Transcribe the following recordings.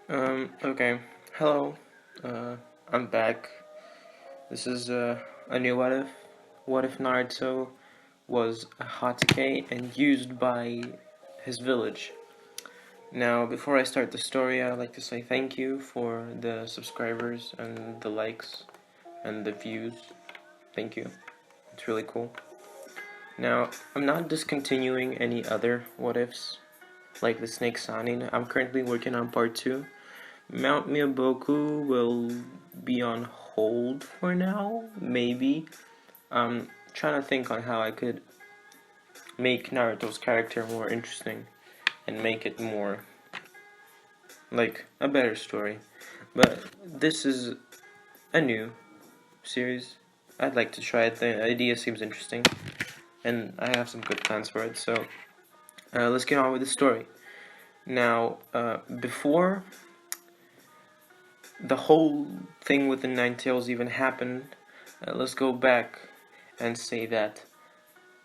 Okay. Hello. I'm back. This is a new what if. What if Naruto was a hatake and used by his village? Now, before I start the story, I'd like to say thank you for the subscribers and the likes and the views. Thank you. It's really cool. Now, I'm not discontinuing any other what ifs, like the Snake Sanin. I'm currently working on part 2. Mount Miyaboku will be on hold for now, maybe. I'm trying to think on how I could make Naruto's character more interesting and make it more like a better story. But this is a new series. I'd like to try it. The idea seems interesting, and I have some good plans for it. So let's get on with the story. Now, before the whole thing with the Nine Tails even happened, let's go back and say that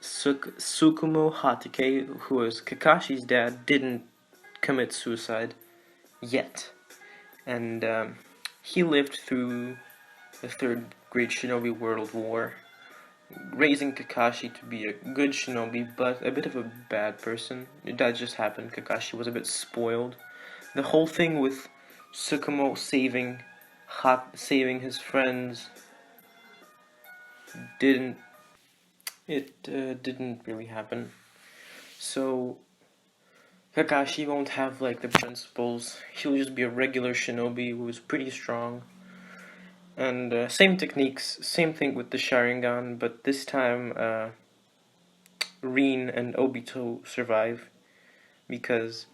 Sakumo Hatake, who was Kakashi's dad, didn't commit suicide yet. And he lived through the Third Great Shinobi World War, raising Kakashi to be a good shinobi, but a bit of a bad person. That just happened. Kakashi was a bit spoiled. The whole thing with Sakumo saving his friends didn't didn't really happen. So Kakashi won't have like the principles. He'll just be a regular shinobi who's pretty strong. And same techniques, same thing with the Sharingan, but this time Rin and Obito survive because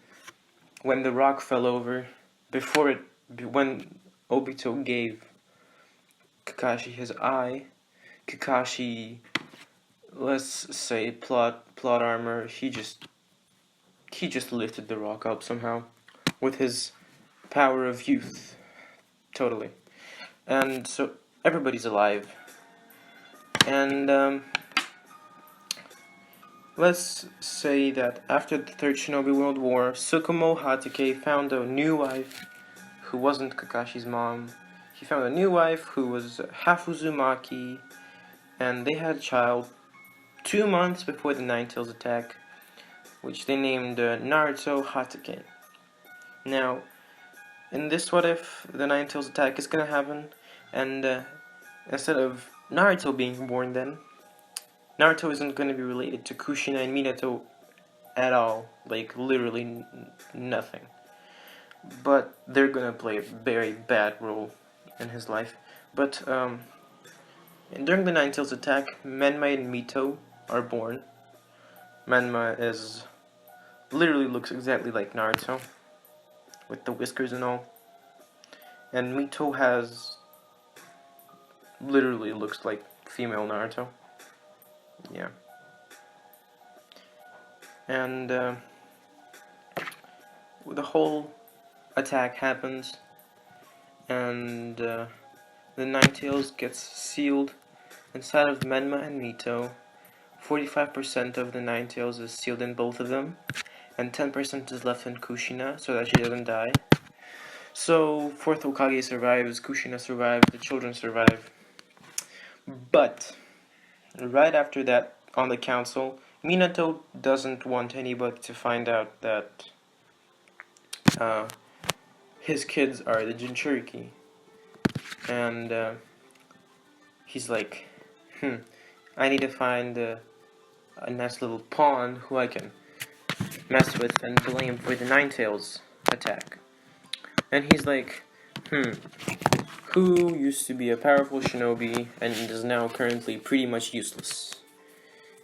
when the rock fell over, when Obito gave Kakashi his eye, Kakashi, let's say plot armor, he just lifted the rock up somehow with his power of youth, totally. And so everybody's alive. And let's say that after the Third Shinobi World War, Sakumo Hatake found a new wife who wasn't Kakashi's mom. He found a new wife who was half Uzumaki, and they had a child 2 months before the Nine Tails attack, which they named Naruto Hatake. Now, in this what if, the Nine Tails attack is gonna happen, and instead of Naruto being born then, Naruto isn't gonna be related to Kushina and Minato at all, like literally nothing. But they're gonna play a very bad role in his life. But during the Nine Tails attack, Menma and Mito are born. Menma literally looks exactly like Naruto, with the whiskers and all. And Mito literally looks like female Naruto. Yeah. And the whole attack happens, and the Nine Tails gets sealed inside of Menma and Mito. 45% of the Nine Tails is sealed in both of them, and 10% is left in Kushina so that she doesn't die. So, fourth Hokage survives, Kushina survives, the children survive. But, right after that, on the council, Minato doesn't want anybody to find out that his kids are the Jinchuriki. And he's like, I need to find a nice little pawn who I can mess with and blame for the Nine Tails attack. And he's like, who used to be a powerful shinobi and is now currently pretty much useless?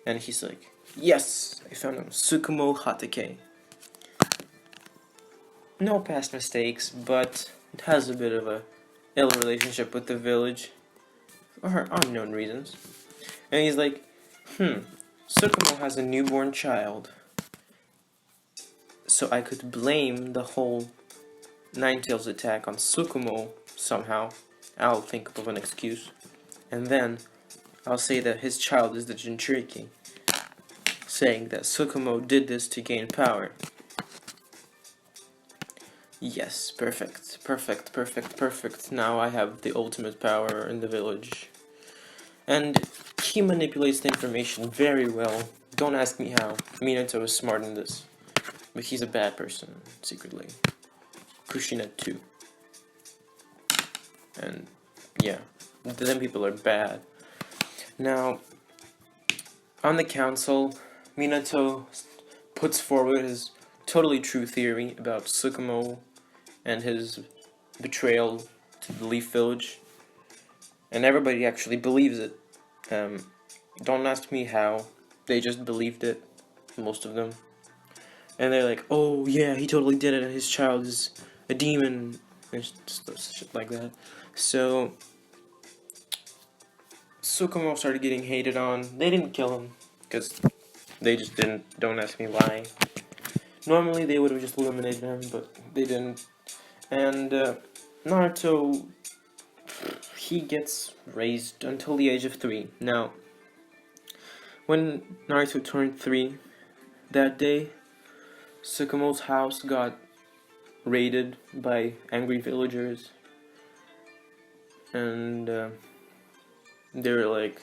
And he's like, yes, I found him, Sakumo Hatake. No past mistakes, but it has a bit of a ill relationship with the village, for unknown reasons. And he's like, Sakumo has a newborn child, so I could blame the whole Nine Tails attack on Sakumo somehow. I'll think of an excuse, and then I'll say that his child is the Jinchuriki, saying that Sakumo did this to gain power. Yes, perfect, perfect, perfect, perfect. Now I have the ultimate power in the village. And he manipulates the information very well. Don't ask me how. Minato is smart in this. But he's a bad person, secretly. Kushina too. And yeah, them people are bad. Now, on the council, Minato puts forward his totally true theory about Sakumo and his betrayal to the Leaf Village. And everybody actually believes it. Don't ask me how. They just believed it, most of them. And they're like, oh yeah, he totally did it, and his child is a demon, and shit like that. So, Sukumo started getting hated on. They didn't kill him, because they just didn't. Don't ask me why. Normally they would have just eliminated him, but they didn't. And Naruto, he gets raised until the age of 3. Now, when Naruto turned 3, that day, Sukumo's house got raided by angry villagers, and they were like,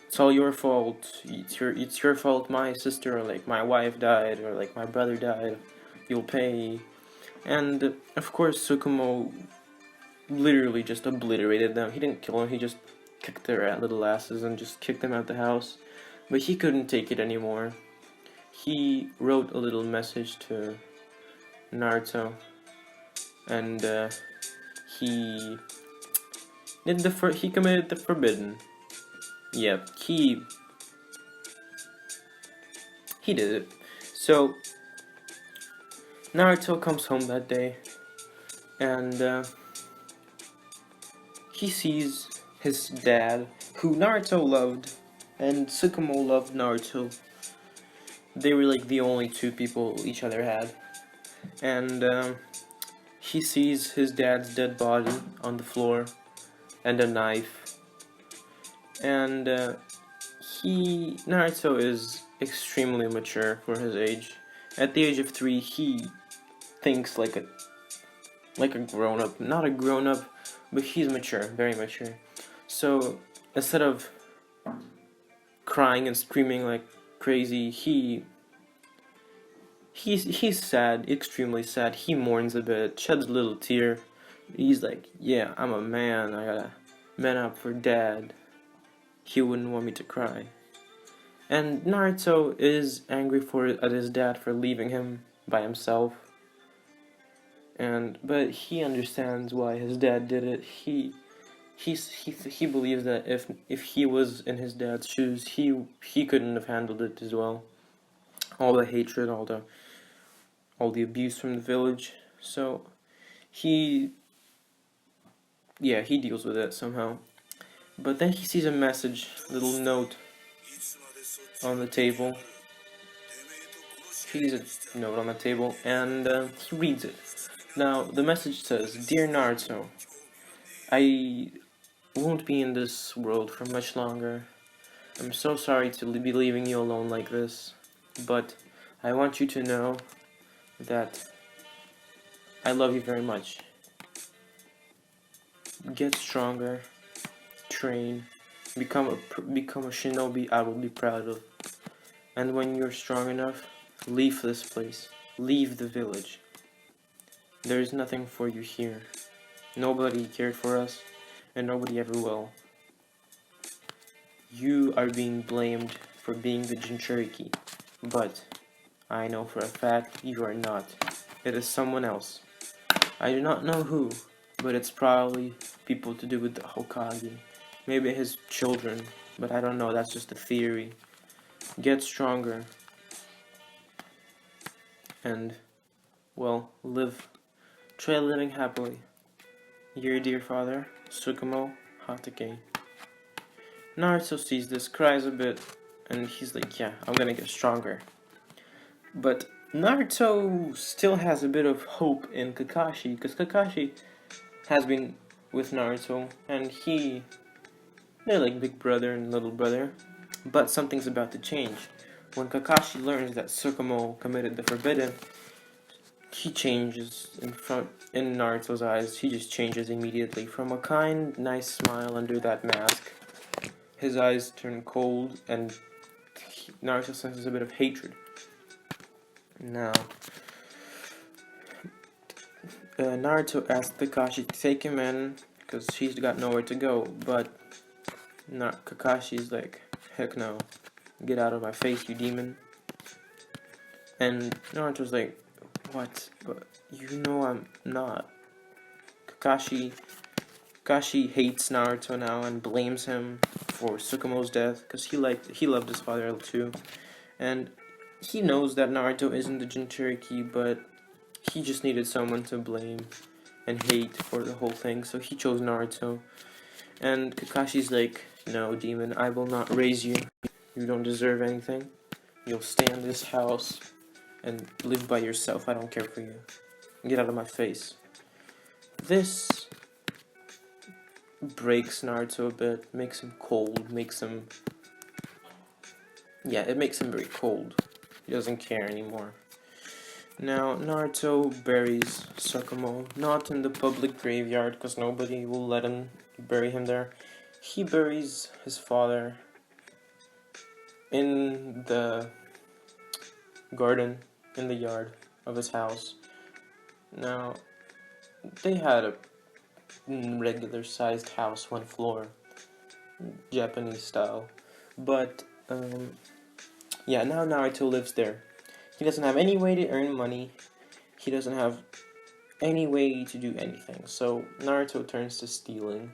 "It's all your fault. It's your fault. My sister, or like my wife died, or like my brother died. You'll pay." And of course, Sukumo literally just obliterated them. He didn't kill them. He just kicked their little asses and just kicked them out the house. But he couldn't take it anymore. He wrote a little message to Naruto, and he he committed the forbidden. Yep, he did it. So Naruto comes home that day, and he sees his dad, who Naruto loved, and Tsukumo loved Naruto. They were like the only two people each other had. And he sees his dad's dead body on the floor, and a knife. And Naruto is extremely mature for his age. At the age of 3, he thinks like a grown up. Not a grown up, but he's mature, very mature. So instead of crying and screaming like crazy, he's sad, extremely sad. He mourns a bit, sheds a little tear. He's like, yeah, I'm a man. I gotta man up for dad. He wouldn't want me to cry. And Naruto is angry at his dad for leaving him by himself. But he understands why his dad did it. He believes that if he was in his dad's shoes, he couldn't have handled it as well. All the hatred, all the abuse from the village. So he deals with it somehow. But then he sees a message, a little note on the table. He sees a note on the table, and he reads it. Now, the message says, "Dear Naruto, I won't be in this world for much longer. I'm so sorry to be leaving you alone like this, but I want you to know that I love you very much. Get stronger, train, become a shinobi I will be proud of. And when you're strong enough, leave this place, leave the village. There is nothing for you here. Nobody cared for us, and nobody ever will. You are being blamed for being the Jinchuriki, but I know for a fact you are not. It is someone else. I do not know who, but it's probably people to do with the Hokage. Maybe his children, but I don't know, that's just a theory. Get stronger. And, well, try living happily. Your dear father, Sakumo Hatake." Naruto sees this, cries a bit, and he's like, yeah, I'm gonna get stronger. But Naruto still has a bit of hope in Kakashi, because Kakashi has been with Naruto, and they're like big brother and little brother. But something's about to change. When Kakashi learns that Sakumo committed the forbidden, he changes in Naruto's eyes. He just changes immediately from a kind, nice smile under that mask. His eyes turn cold, and Naruto senses a bit of hatred. Now, Naruto asks Kakashi to take him in because he's got nowhere to go, but Kakashi's like, heck no, get out of my face, you demon. And Naruto's like, what? But you know I'm not. Kakashi hates Naruto now and blames him for Sakumo's death because he loved his father too, and he knows that Naruto isn't the Jinchuriki, but he just needed someone to blame and hate for the whole thing, so he chose Naruto. And Kakashi's like, no, demon, I will not raise you. You don't deserve anything. You'll stay in this house and live by yourself. I don't care for you. Get out of my face. This breaks Naruto a bit, makes him cold, it makes him very cold. He doesn't care anymore. Now, Naruto buries Sakumo, not in the public graveyard, because nobody will let him bury him there. He buries his father in the garden, in the yard of his house. Now, they had a regular-sized house, one floor, Japanese style. But, now Naruto lives there. He doesn't have any way to earn money. He doesn't have any way to do anything. So Naruto turns to stealing.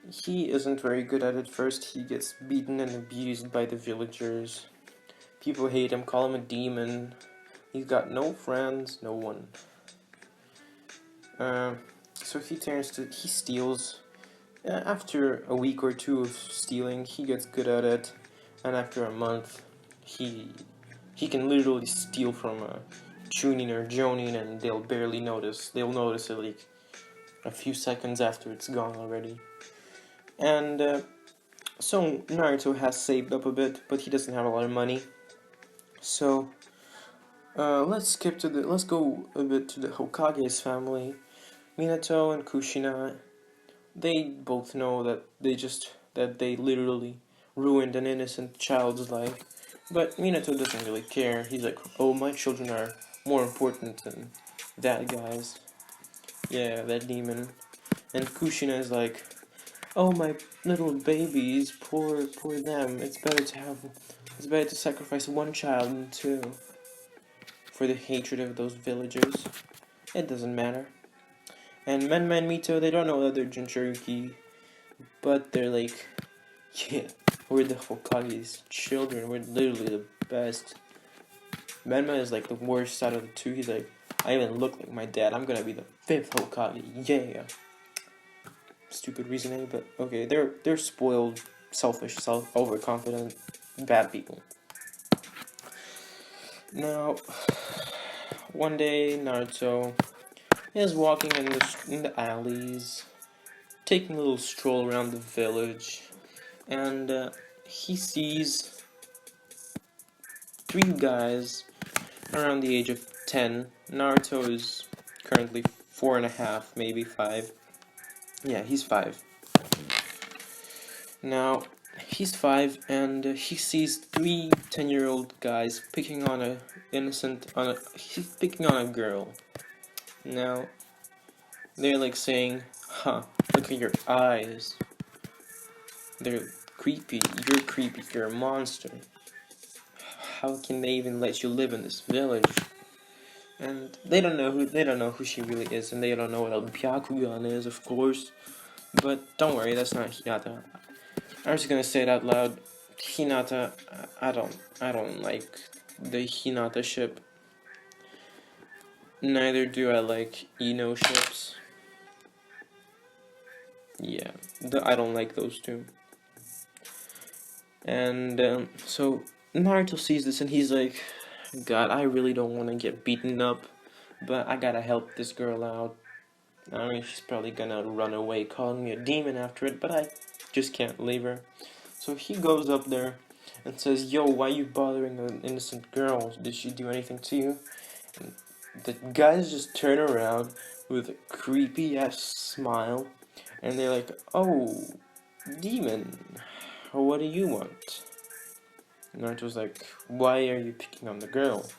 He isn't very good at it first. He gets beaten and abused by the villagers. People hate him, call him a demon. He's got no friends, no one. So he steals. After a week or two of stealing, he gets good at it. And after a month, he can literally steal from a Chunin or Jonin and they'll barely notice. They'll notice it like a few seconds after it's gone already. And so Naruto has saved up a bit, but he doesn't have a lot of money. So let's go a bit to the Hokage's family. Minato and Kushina, they both know that they literally ruined an innocent child's life. But Minato doesn't really care. He's like, oh, my children are more important than that guy's. Yeah, that demon. And Kushina is like, oh, my little babies, poor them. It's better to sacrifice one child than two. For the hatred of those villagers. It doesn't matter. And Menma and Mito, they don't know that they're Jinchuriki, but they're like, yeah, we're the Hokage's children, we're literally the best. Menma is like the worst out of the two. He's like, I even look like my dad, I'm gonna be the 5th Hokage, yeah. Stupid reasoning, but okay, they're spoiled, selfish, overconfident, bad people. Now, one day, Naruto is walking in the alleys, taking a little stroll around the village, and he sees 3 guys around the age of 10. Naruto is currently 4.5, maybe 5. Yeah, he's 5. Now, he's 5, and he sees 3 10-year-old guys picking on he's picking on a girl. Now, they're like saying, huh, look at your eyes. They're creepy, you're creepy, you're a monster. How can they even let you live in this village? And they don't know who she really is, and they don't know what a Byakugan is, of course. But don't worry, that's not Hinata. I'm just gonna say it out loud. Hinata, I don't like the Hinata ship. Neither do I like Ino ships. Yeah, I don't like those two. And so Naruto sees this and he's like, God, I really don't want to get beaten up, but I gotta help this girl out. I mean, she's probably gonna run away calling me a demon after it, but I just can't leave her. So he goes up there and says, yo, why you bothering an innocent girl? Did she do anything to you? And the guys just turn around with a creepy ass smile, and they're like, "Oh, demon, what do you want?" Naruto's like, "Why are you picking on the girl?"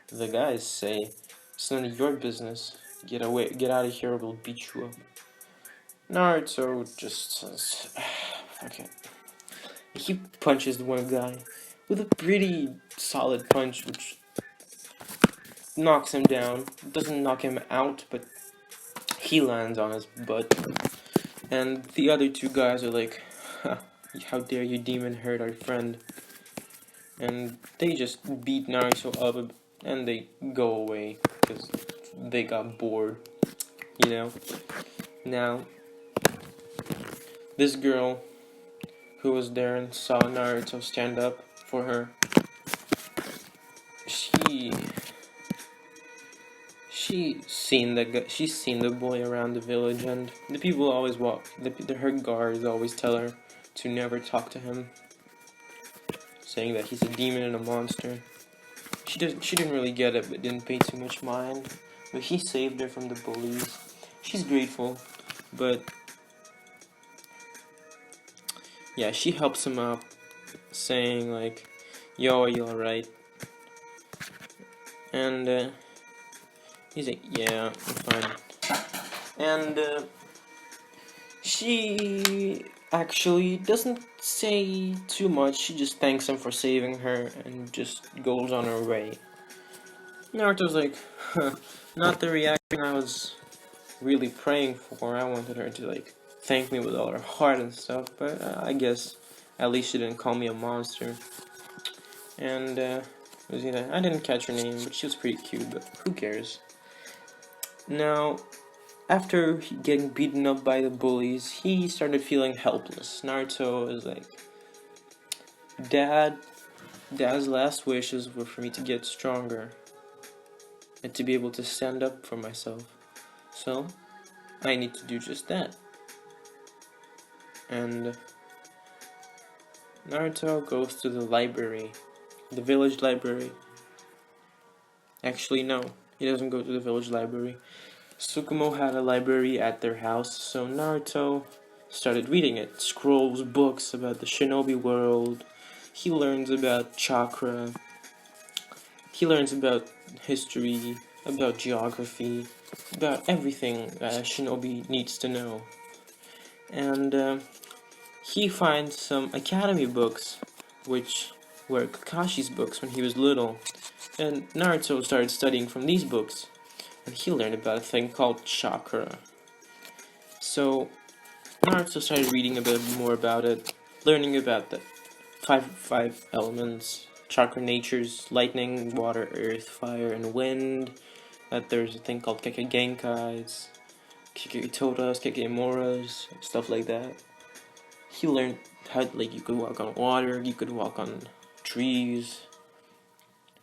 The guys say, "It's none of your business. Get away, get out of here, or we'll beat you up." Naruto just says, "Fuck it." He punches the one guy with a pretty solid punch, which knocks him down. Doesn't knock him out, but he lands on his butt. And the other two guys are like, "Huh, how dare you, demon, hurt our friend?" And they just beat Naruto up and they go away because they got bored, you know? Now, this girl who was there and saw Naruto stand up for her, she she's seen the boy around the village, and the people always her guards always tell her to never talk to him, saying that he's a demon and a monster. She didn't really get it, but didn't pay too much mind. But he saved her from the bullies. She's grateful, but yeah, she helps him up, saying like, "Yo, are you alright?" And he's like, "Yeah, I'm fine." And she actually doesn't say too much. She just thanks him for saving her and just goes on her way. Naruto's like, huh, not the reaction I was really praying for. I wanted her to like thank me with all her heart and stuff, but I guess at least she didn't call me a monster. And I didn't catch her name, but she was pretty cute. But who cares? Now, after getting beaten up by the bullies, he started feeling helpless. Naruto is like, Dad's last wishes were for me to get stronger and to be able to stand up for myself. So, I need to do just that." And Naruto goes to the library, the village library. Actually, no, he doesn't go to the village library. Sakumo had a library at their house, so Naruto started reading it. Scrolls, books about the shinobi world. He learns about chakra. He learns about history, about geography, about everything a shinobi needs to know. And he finds some academy books, which were Kakashi's books when he was little. And Naruto started studying from these books, and he learned about a thing called Chakra. So Naruto started reading a bit more about it, learning about the five elements, chakra natures: lightning, water, earth, fire, and wind. That there's a thing called Kekkeigenkais, Kekkei Kekkeimoras, stuff like that. He learned how like you could walk on water, you could walk on trees.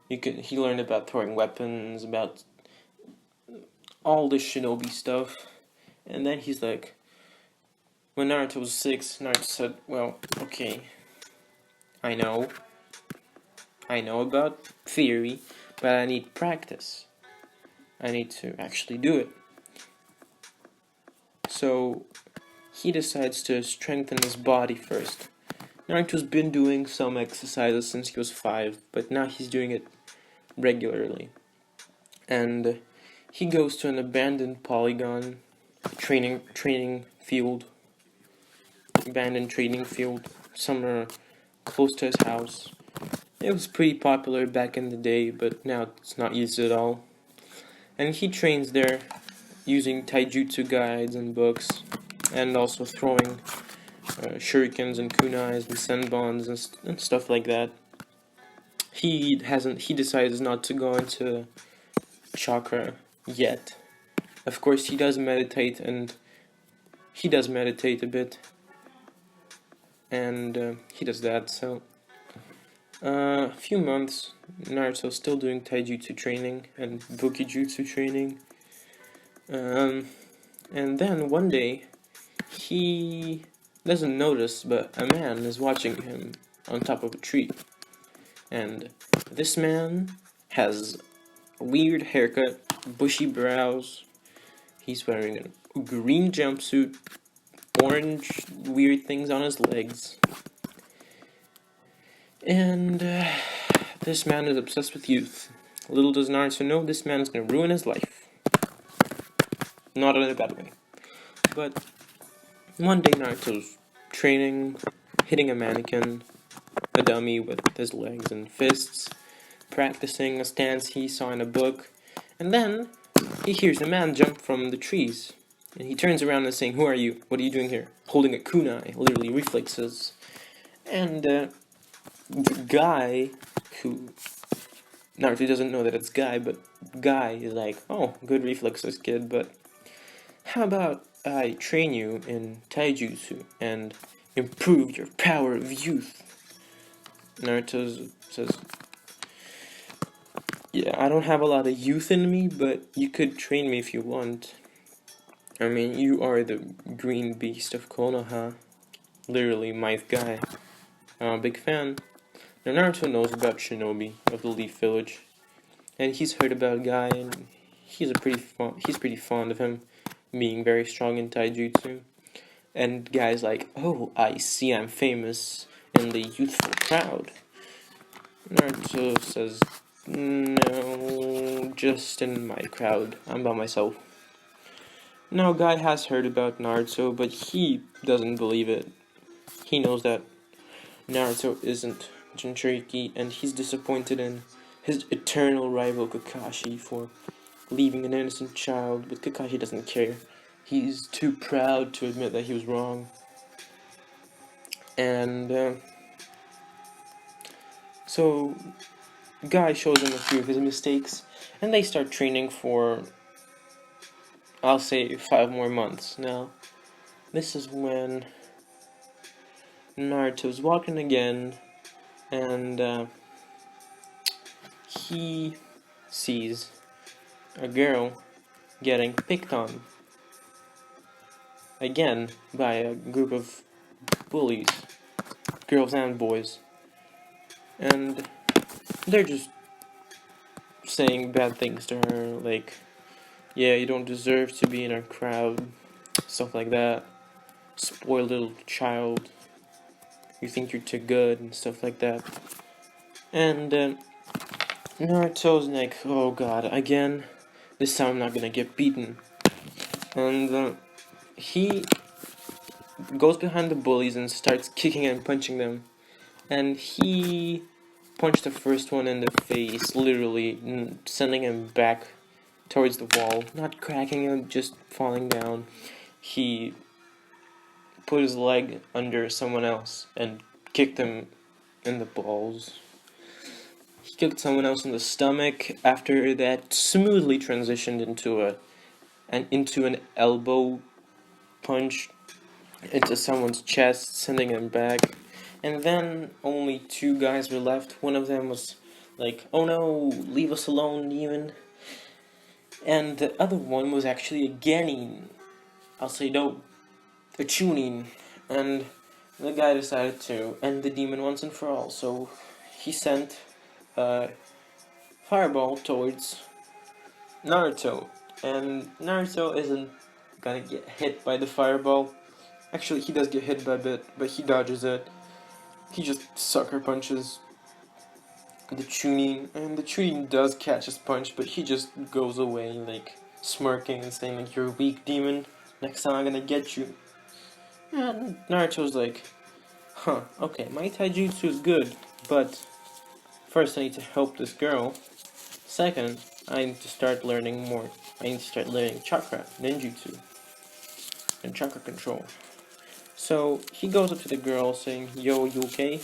He learned about throwing weapons, about all the shinobi stuff. And then he's like, when Naruto was 6, Naruto said, "Well, okay, I know about theory, but I need practice. I need to actually do it." So he decides to strengthen his body first. Naruto's been doing some exercises since he was 5, but now he's doing it regularly. And he goes to an abandoned polygon training field, somewhere close to his house. It was pretty popular back in the day, but now it's not used at all. And he trains there using taijutsu guides and books, and also throwing shurikens and kunais and senbons and stuff like that. He decides not to go into chakra yet. Of course, he does meditate a bit, and he does that. So, a few months, Naruto's still doing taijutsu training and bukijutsu training. And then one day, he doesn't notice, but a man is watching him on top of a tree. And this man has a weird haircut, bushy brows. He's wearing a green jumpsuit, orange weird things on his legs. And this man is obsessed with youth. Little does Naruto know this man is going to ruin his life. Not in a bad way. But one day Naruto's training, hitting a mannequin, a dummy with his legs and fists, practicing a stance he saw in a book, and then he hears a man jump from the trees. And he turns around and saying, "Who are you? What are you doing here?" Holding a kunai, literally reflexes. And the guy, who Naruto doesn't know that it's Guy, but Guy is like, "Oh, good reflexes, kid, but how about I train you in taijutsu and improve your power of youth?" Naruto says, "Yeah, I don't have a lot of youth in me, but you could train me if you want. I mean, you are the green beast of Konoha. Literally, my guy. I'm a big fan." Now, Naruto knows about Shinobi of the Leaf Village, and he's heard about Guy, and he's pretty fond of him, being very strong in taijutsu. And Guy's like, "Oh, I see I'm famous in the youthful crowd." Naruto says, "No, just in my crowd. I'm by myself." Now, Guy has heard about Naruto, but he doesn't believe it. He knows that Naruto isn't Jinchuriki, and he's disappointed in his eternal rival Kakashi for leaving an innocent child, but Kakashi doesn't care. He's too proud to admit that he was wrong. And so Guy shows him a few of his mistakes, and they start training for, I'll say, 5 more months. Now, this is when Naruto's walking again, and he sees a girl getting picked on again by a group of bullies, girls and boys, and they're just saying bad things to her, like, "Yeah, you don't deserve to be in our crowd," stuff like that. "Spoiled little child, you think you're too good," and stuff like that. And Naruto's like, "Oh god, again? This time I'm not gonna get beaten." And he goes behind the bullies and starts kicking and punching them. And he punched the first one in the face, literally sending him back towards the wall. Not cracking him, just falling down. He put his leg under someone else and kicked him in the balls. He kicked someone else in the stomach. After that, smoothly transitioned into an elbow punch into someone's chest, sending him back. And then only 2 guys were left. One of them was like, "Oh no, leave us alone, demon." And the other one was actually a genin. I'll say no, a chunin. And the guy decided to end the demon once and for all. So he sent a fireball towards Naruto. And Naruto isn't gonna get hit by the fireball. Actually, he does get hit by a bit, but he dodges it. He just sucker punches the Chunin, and the Chunin does catch his punch, but he just goes away, like, smirking and saying, like, "You're weak, demon. Next time I'm gonna get you." And Naruto's like, "Huh, okay, my taijutsu is good, but first I need to help this girl. Second, I need to start learning more. I need to start learning Chakra, ninjutsu, and Chakra control." So he goes up to the girl saying, "Yo, you okay?"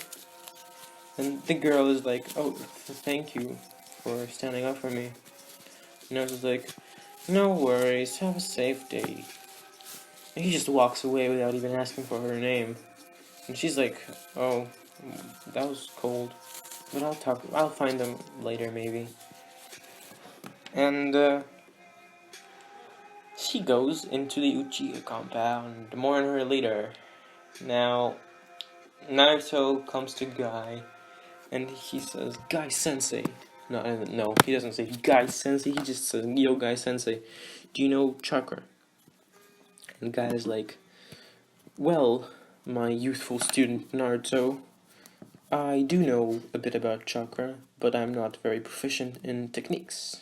And the girl is like, "Oh, thank you for standing up for me." And Naruto's like, "No worries, have a safe day." And he just walks away without even asking for her name. And she's like, "Oh, that was cold. But I'll find them later, maybe." And she goes into the Uchiha compound. More on her later. Now, Naruto comes to Guy, and he says, "Guy Sensei, No, he doesn't say Guy Sensei, he just says, yo, Guy Sensei, do you know Chakra? And Guy is like, well, my youthful student Naruto, I do know a bit about Chakra, but I'm not very proficient in techniques.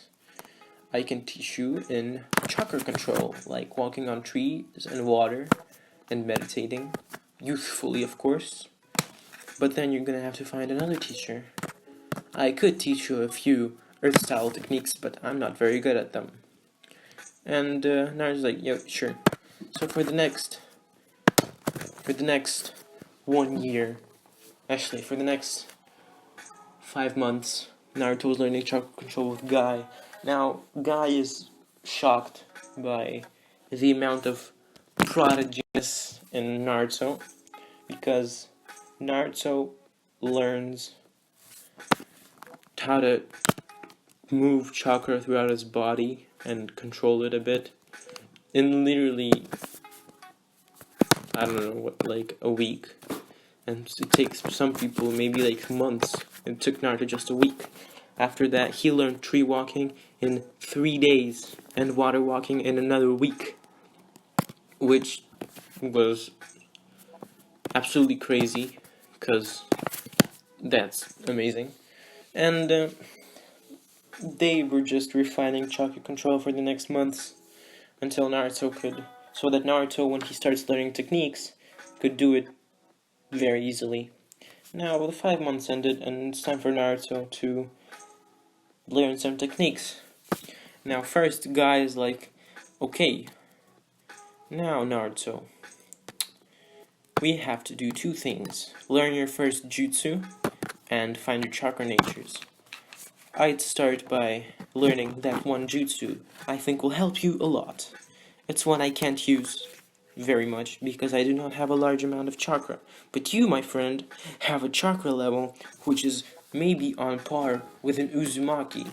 I can teach you in chakra control, like walking on trees and water and meditating, youthfully of course. But then you're gonna have to find another teacher. I could teach you a few earth-style techniques, but I'm not very good at them. And Naruto's like, yo, sure. So for the next 1 year, actually for the next 5 months, Naruto's learning chakra control with Guy. Now, Guy is shocked by the amount of prodiginess in Naruto, because Naruto learns how to move chakra throughout his body and control it a bit in literally, I don't know, what, like a week. And it takes some people maybe like months. It took Naruto just a week. After that, he learned tree walking in 3 days and water walking in another week, which was absolutely crazy, because that's amazing. And they were just refining chakra control for the next months until Naruto could, so that Naruto, when he starts learning techniques, could do it very easily. Now, the 5 months ended, and it's time for Naruto to learn some techniques. Now, first, Guy is like, okay, now Naruto, we have to do 2 things. Learn your first jutsu, and find your chakra natures. I'd start by learning that one jutsu I think will help you a lot. It's one I can't use very much because I do not have a large amount of chakra. But you, my friend, have a chakra level which is maybe on par with an Uzumaki,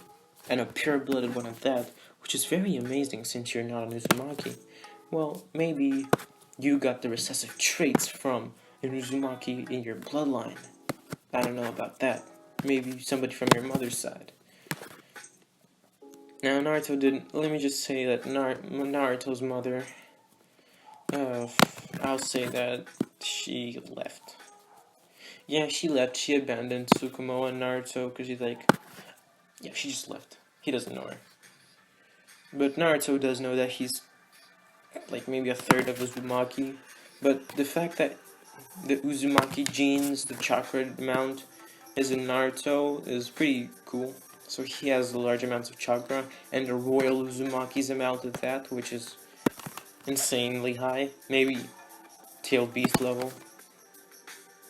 and a pure-blooded one at that, which is very amazing since you're not an Uzumaki. Well, maybe you got the recessive traits from an Uzumaki in your bloodline. I don't know about that. Maybe somebody from your mother's side. Now, Naruto didn't. Let me just say that Naruto's mother, I'll say that she left. Yeah, she left. She abandoned Sakumo and Naruto because she's like, yeah, she just left. He doesn't know her. But Naruto does know that he's like maybe a third of Uzumaki. But the fact that the Uzumaki genes, the chakra amount, is in Naruto is pretty cool. So he has large amounts of chakra, and the Royal Uzumaki's amount of that, which is insanely high. Maybe Tail Beast level.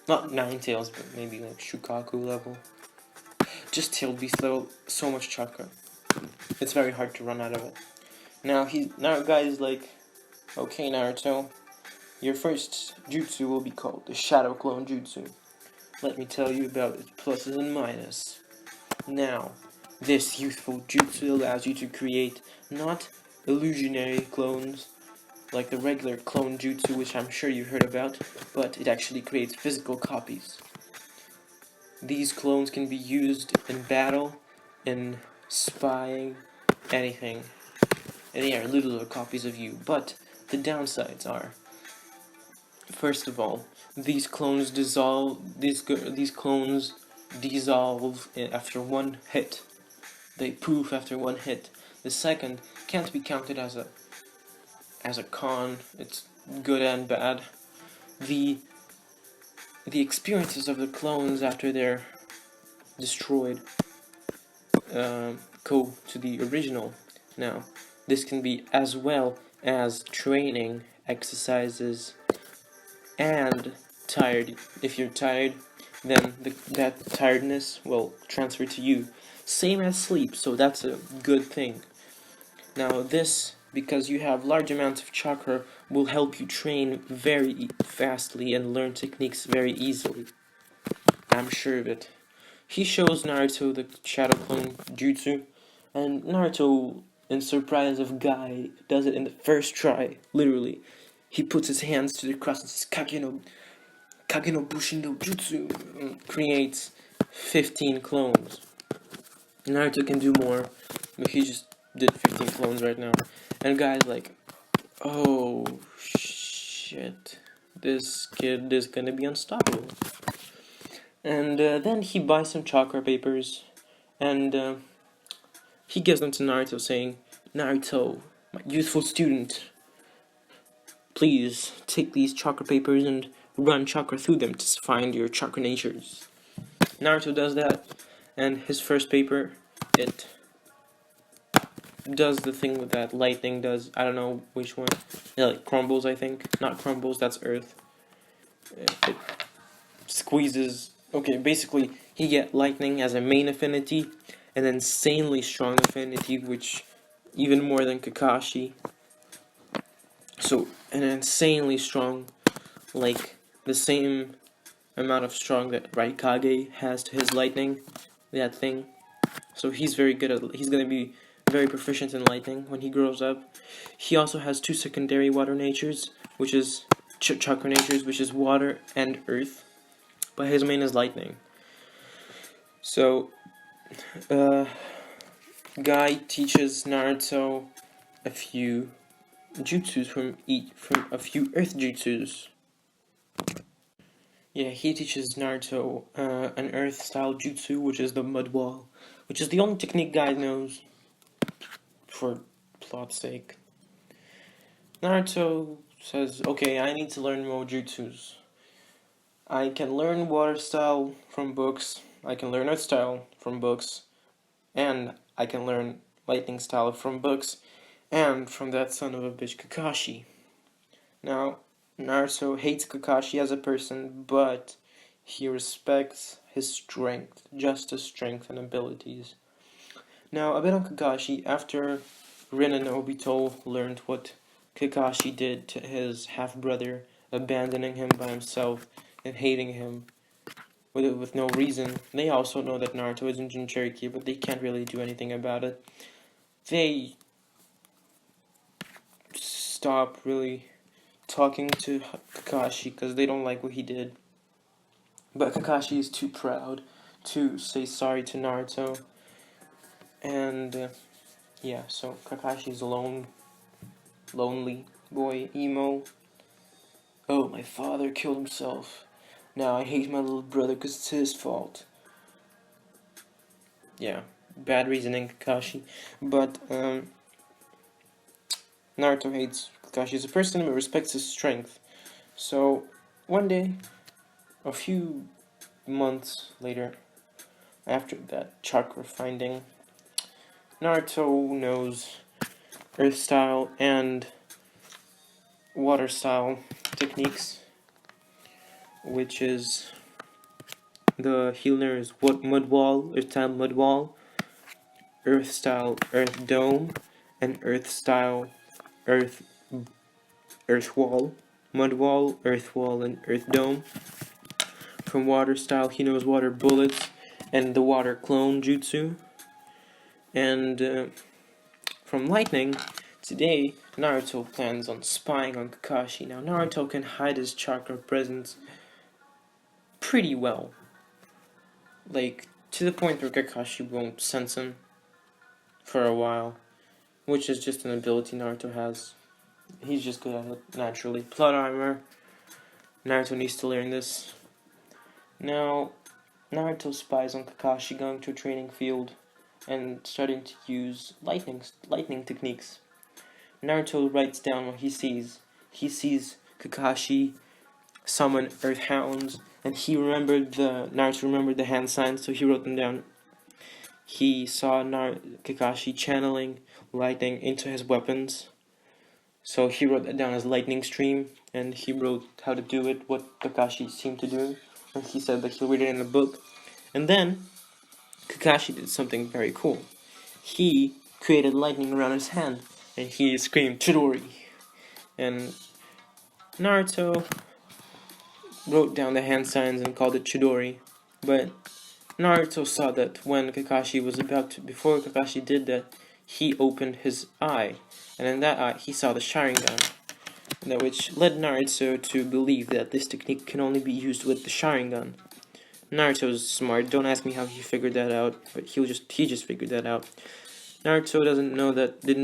Not 9 Tails, but maybe like Shukaku level. Just Tail Beast level, so much chakra. It's very hard to run out of it. Now Guy is like, okay Naruto, your first jutsu will be called the Shadow Clone Jutsu. Let me tell you about its pluses and minuses. Now, this youthful jutsu allows you to create not illusionary clones like the regular clone jutsu, which I'm sure you heard about, but it actually creates physical copies. These clones can be used in battle, in spying, anything. And they are literal copies of you, but the downsides are, first of all, these clones dissolve after one hit. They poof after one hit. The second can't be counted as a con. It's good and bad. The experiences of the clones after they're destroyed go to the original. Now, this can be as well as training, exercises, and tired. If you're tired, then that tiredness will transfer to you. Same as sleep, so that's a good thing. Now this, because you have large amounts of chakra, will help you train very fastly and learn techniques very easily. I'm sure of it. He shows Naruto the Shadow Clone Jutsu, and Naruto, in surprise of Guy, does it in the first try, literally. He puts his hands to the cross and says, Kage no Bushindo Jutsu, and creates 15 clones. Naruto can do more, but he just did 15 clones right now. And guys like, oh shit, this kid is gonna be unstoppable. And then he buys some chakra papers, and he gives them to Naruto, saying, Naruto, my youthful student, please take these chakra papers and run chakra through them to find your chakra natures. Naruto does that, and his first paper, it does the thing with that lightning does. I don't know which one. Yeah, like crumbles, I think. Not crumbles, that's earth. It squeezes. Okay, basically, he get lightning as a main affinity, an insanely strong affinity, which even more than Kakashi. So, an insanely strong, like the same amount of strong that Raikage has to his lightning, that thing. So he's very good at. He's gonna be very proficient in lightning when he grows up. He also has two secondary water natures, which is chakra natures, which is water and earth. But his main is lightning. So, Guy teaches Naruto a few jutsus from a few earth jutsus. Yeah, he teaches Naruto an earth style jutsu, which is the mud wall, which is the only technique Guy knows. For plot's sake, Naruto says, "Okay, I need to learn more jutsus. I can learn water style from books. I can learn earth style from books, and I can learn lightning style from books, and from that son of a bitch Kakashi." Now, Naruto hates Kakashi as a person, but he respects his strength, just his strength and abilities. Now, a bit on Kakashi. After Rin and Obito learned what Kakashi did to his half-brother, abandoning him by himself and hating him with no reason, they also know that Naruto is in Jinchuriki, but they can't really do anything about it. They stop really talking to Kakashi because they don't like what he did. But Kakashi is too proud to say sorry to Naruto. And yeah, so Kakashi's lonely boy, emo. Oh, my father killed himself. Now I hate my little brother because it's his fault. Yeah, bad reasoning, Kakashi. But Naruto hates Kakashi as a person but respects his strength. So one day, a few months later, after that chakra finding, Naruto knows earth style and water style techniques, which is the healer is what mud wall, earth style mud wall, earth style earth dome, and earth style earth wall, mud wall, earth wall, and earth dome. From water style, he knows water bullets and the water clone jutsu. And from lightning, today Naruto plans on spying on Kakashi. Now Naruto can hide his chakra presence pretty well, like to the point where Kakashi won't sense him for a while, which is just an ability Naruto has. He's just good at it naturally. Plot armor. Naruto needs to learn this. Now, Naruto spies on Kakashi going to a training field and starting to use lightning techniques. Naruto writes down what he sees. He sees Kakashi summon Earth Hounds, and Naruto remembered the hand signs, so he wrote them down. He saw Kakashi channeling lightning into his weapons, so he wrote that down as lightning stream, and he wrote how to do it, what Kakashi seemed to do, and he said that he'll read it in a book. And then Kakashi did something very cool. He created lightning around his hand, and he screamed Chidori. And Naruto wrote down the hand signs and called it Chidori. But Naruto saw that when before Kakashi did that, he opened his eye, and in that eye he saw the Sharingan, which led Naruto to believe that this technique can only be used with the Sharingan. Naruto's smart. Don't ask me how he figured that out, but he just figured that out. Naruto didn't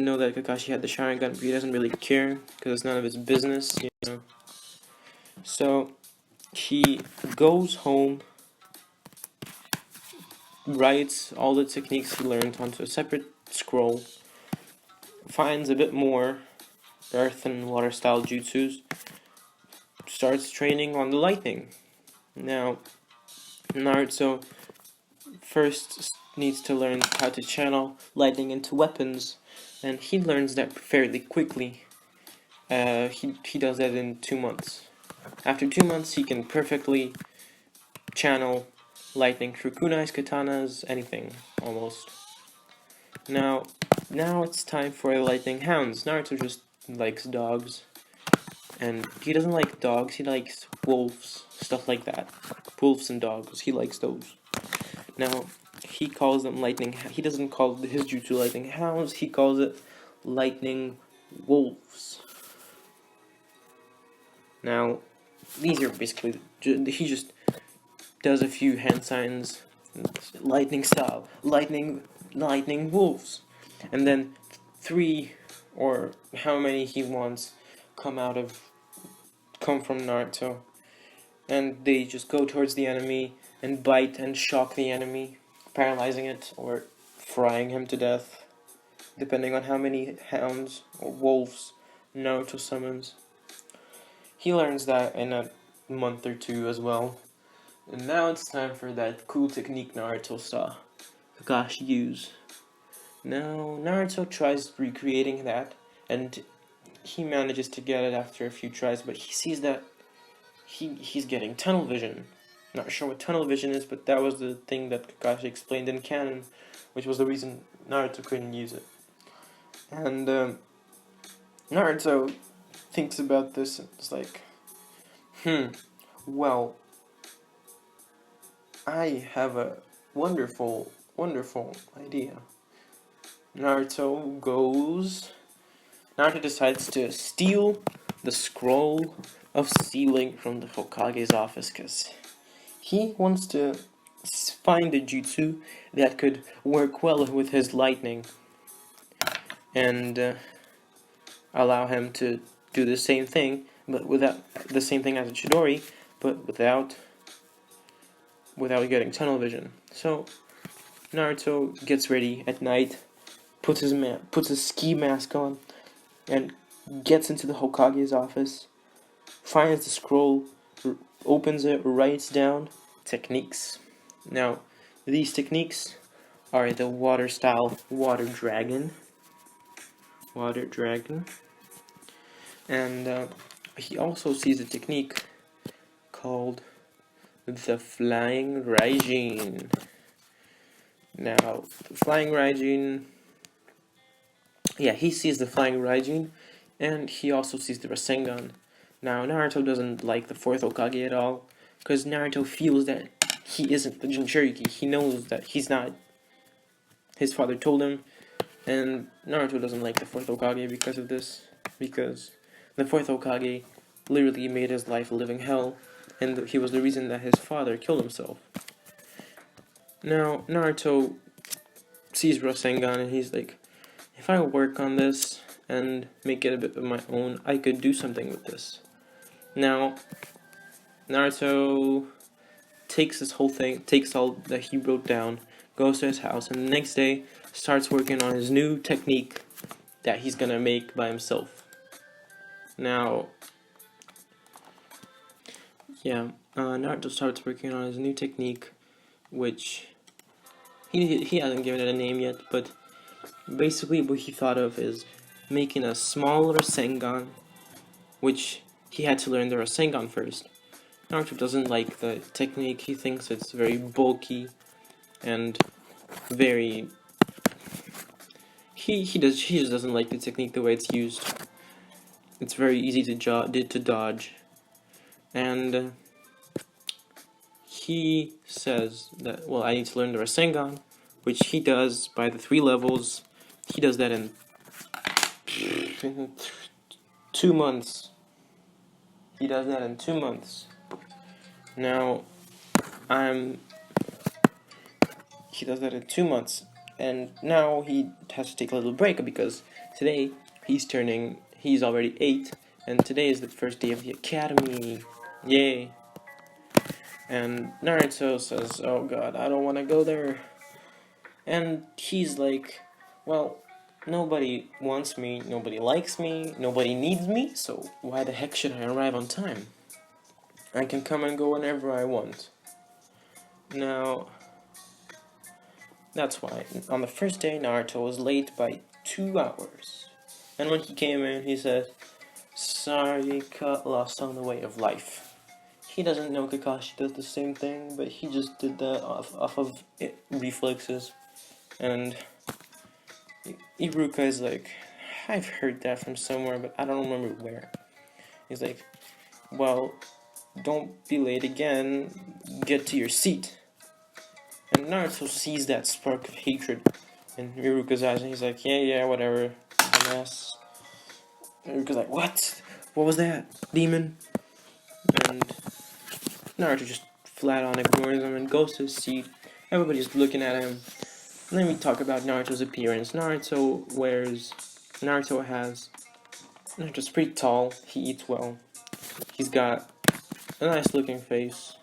know that Kakashi had the Sharingan, but he doesn't really care because it's none of his business, you know. So he goes home, writes all the techniques he learned onto a separate scroll, finds a bit more earth and water style jutsus, starts training on the lightning. Now, Naruto first needs to learn how to channel lightning into weapons, and he learns that fairly quickly. He does that in 2 months. After 2 months, he can perfectly channel lightning through kunais, katanas, anything, almost. Now it's time for the lightning hounds. Naruto just likes dogs. And he doesn't like dogs, he likes wolves, stuff like that. Wolves and dogs, he likes those. Now, he calls them lightning. He doesn't call his jutsu lightning hounds, he calls it lightning wolves. Now, these are basically, he just does a few hand signs, lightning style, lightning wolves, and then 3 or how many he wants come from Naruto, and they just go towards the enemy and bite and shock the enemy, paralyzing it or frying him to death, depending on how many hounds or wolves Naruto summons. He learns that in a month or 2 as well. And now it's time for that cool technique Naruto saw Kakashi use. Now Naruto tries recreating that, and he manages to get it after a few tries, but he sees that he's getting tunnel vision. Not sure what tunnel vision is, but that was the thing that Kakashi explained in canon, which was the reason Naruto couldn't use it. And Naruto thinks about this and it's like, well, I have a wonderful idea. Naruto decides to steal the scroll of sealing from the Hokage's office because he wants to find a jutsu that could work well with his lightning and allow him to do the same thing, but without the same thing as a Chidori, but without getting tunnel vision. So Naruto gets ready at night, puts his ski mask on, and gets into the Hokage's office, finds the scroll, opens it, writes down techniques. Now, these techniques are the water style water dragon, and he also sees a technique called the flying Raijin. Now, the flying Raijin, he sees the flying Raijin, and he also sees the Rasengan. Now, Naruto doesn't like the 4th Hokage at all, because Naruto feels that he isn't the Jinchuriki. He knows that he's not. His father told him, and Naruto doesn't like the 4th Hokage because of this, because the 4th Hokage literally made his life a living hell, and he was the reason that his father killed himself. Now, Naruto sees Rasengan, and he's like, if I work on this and make it a bit of my own, I could do something with this. Now, Naruto takes this whole thing, takes all that he wrote down, goes to his house, and the next day starts working on his new technique that he's gonna make by himself. Now, Naruto starts working on his new technique, which he hasn't given it a name yet, but basically what he thought of is making a small Rasengan, which he had to learn the Rasengan first. Naruto doesn't like the technique, he thinks it's very bulky and very... He just doesn't like the technique the way it's used. It's very easy to dodge. And he says that, well, I need to learn the Rasengan, which he does by the 3 levels. He does that in 2 months. Now, He does that in 2 months, and now he has to take a little break because today he's already 8, and today is the first day of the academy. Yay! And Naruto says, "Oh God, I don't want to go there." And he's like, "Well, nobody wants me, nobody likes me, nobody needs me, so why the heck should I arrive on time? I can come and go whenever I want." Now, that's why on the first day Naruto was late by 2 hours. And when he came in, he said, "Sorry, got lost on the way of life." He doesn't know Kakashi does the same thing, but he just did that off of reflexes. And Iruka is like, "I've heard that from somewhere, but I don't remember where." He's like, "Well, don't be late again, get to your seat." And Naruto sees that spark of hatred in Iruka's eyes, and he's like, yeah, whatever, dumbass. And Iruka's like, "What? What was that, demon?" And Naruto just flat on ignores him and goes to his seat. Everybody's looking at him. Let me talk about Naruto's appearance. Naruto's pretty tall, he eats well. He's got a nice looking face.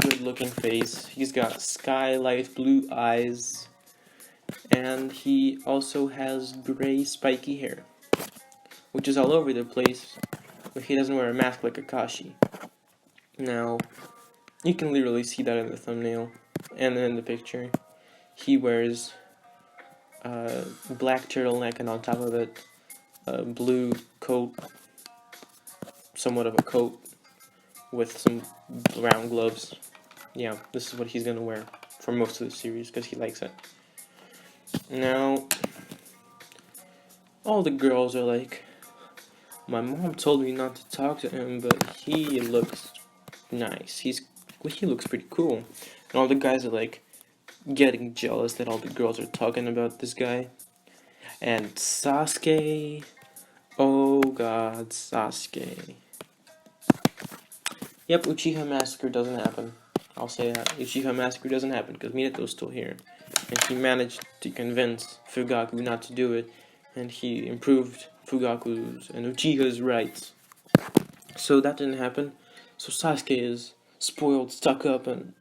Good looking face. He's got skylight blue eyes. And he also has gray spiky hair, which is all over the place, but he doesn't wear a mask like Kakashi. Now, you can literally see that in the thumbnail and in the picture. He wears a black turtleneck, and on top of it, a blue coat, somewhat of a coat, with some brown gloves. Yeah, this is what he's gonna wear for most of the series, because he likes it. Now, all the girls are like, "My mom told me not to talk to him, but he looks nice. He looks pretty cool." And all the guys are like getting jealous that all the girls are talking about this guy. And Sasuke, oh God, Sasuke. Yep, Uchiha Massacre doesn't happen. I'll say that. Uchiha Massacre doesn't happen because Minato's still here. And he managed to convince Fugaku not to do it. And he improved Fugaku's and Uchiha's rights. So that didn't happen. So Sasuke is spoiled, stuck up, and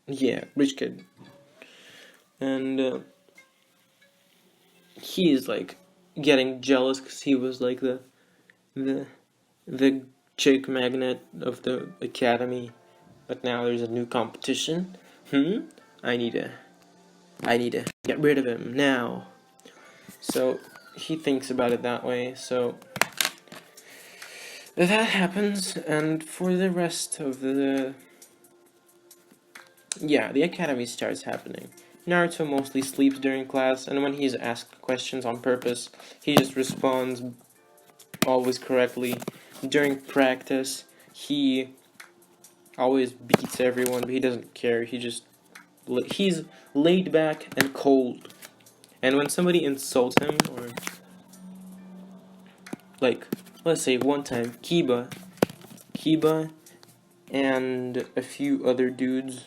yeah, rich kid. And he is like getting jealous because he was like the chick magnet of the academy, but now there's a new competition. I need to get rid of him now. So he thinks about it that way. So that happens, and for the rest of the academy starts happening. Naruto mostly sleeps during class, and when he's asked questions on purpose, he just responds always correctly. During practice, he always beats everyone, but he doesn't care. He's laid back and cold. And when somebody insults him, or like, let's say one time, Kiba and a few other dudes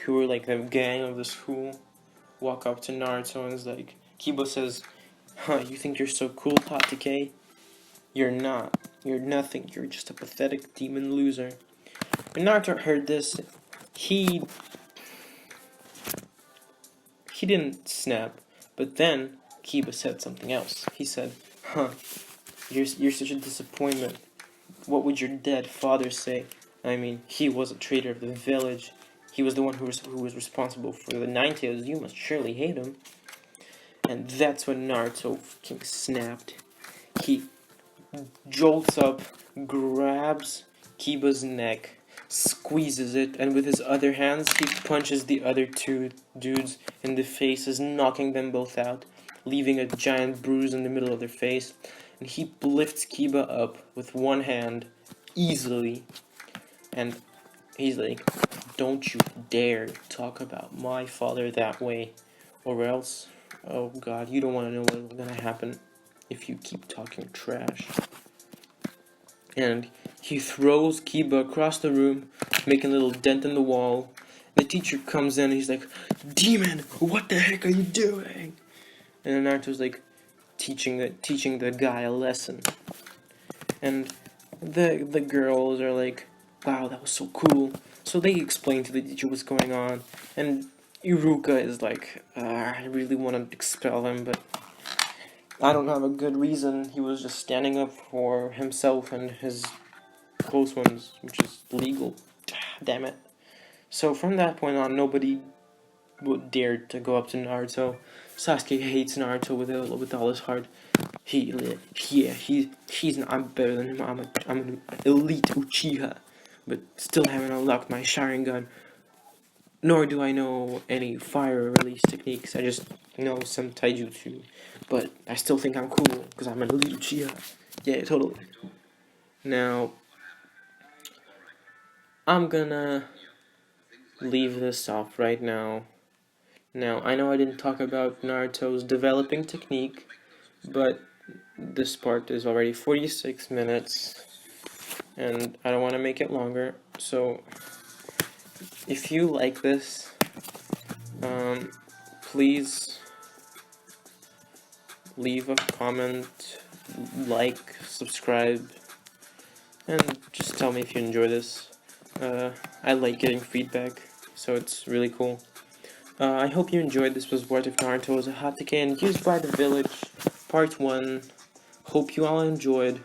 who were like the gang of the school walk up to Naruto and is like, Kiba says, "You think you're so cool, hatake? You're not. You're nothing. You're just a pathetic demon loser." When Naruto heard this, he didn't snap, but then Kiba said something else. He said, you're such a disappointment. What would your dead father say? I mean, he was a traitor of the village. He was the one who was responsible for the Nine Tails. You must surely hate him." And that's when Naruto fucking snapped. He jolts up, grabs Kiba's neck, squeezes it, and with his other hands, he punches the other two dudes in the faces, knocking them both out, leaving a giant bruise in the middle of their face. And he lifts Kiba up with one hand, easily, and he's like, "Don't you dare talk about my father that way, or else, oh God, you don't want to know what's gonna happen if you keep talking trash." And He throws Kiba across the room, making a little dent in the wall. The teacher comes in and he's like, "Demon, what the heck are you doing?" And then Naruto's like teaching the guy a lesson. And the girls are like, "Wow, that was so cool." So they explain to the teacher what's going on, and Iruka is like, "I really want to expel him, but I don't have a good reason. He was just standing up for himself and his close ones, which is legal. Damn it." So from that point on, nobody would dare to go up to Naruto. Sasuke hates Naruto with all his heart. I'm better than him. I'm an elite Uchiha, but still haven't unlocked my Sharingan. Nor do I know any fire release techniques. I just know some taijutsu, but I still think I'm cool because I'm an elite Uchiha. Yeah, totally. Now, I'm gonna leave this off right now. Now, I know I didn't talk about Naruto's developing technique, but this part is already 46 minutes, and I don't want to make it longer, so if you like this, please leave a comment, like, subscribe, and just tell me if you enjoy this. I like getting feedback, so it's really cool. I hope you enjoyed. This was What If Naruto was a hatake and used by the village, part 1. Hope you all enjoyed.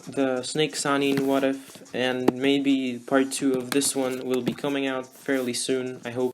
The Snake Sanin What If, and maybe part 2 of this one will be coming out fairly soon, I hope.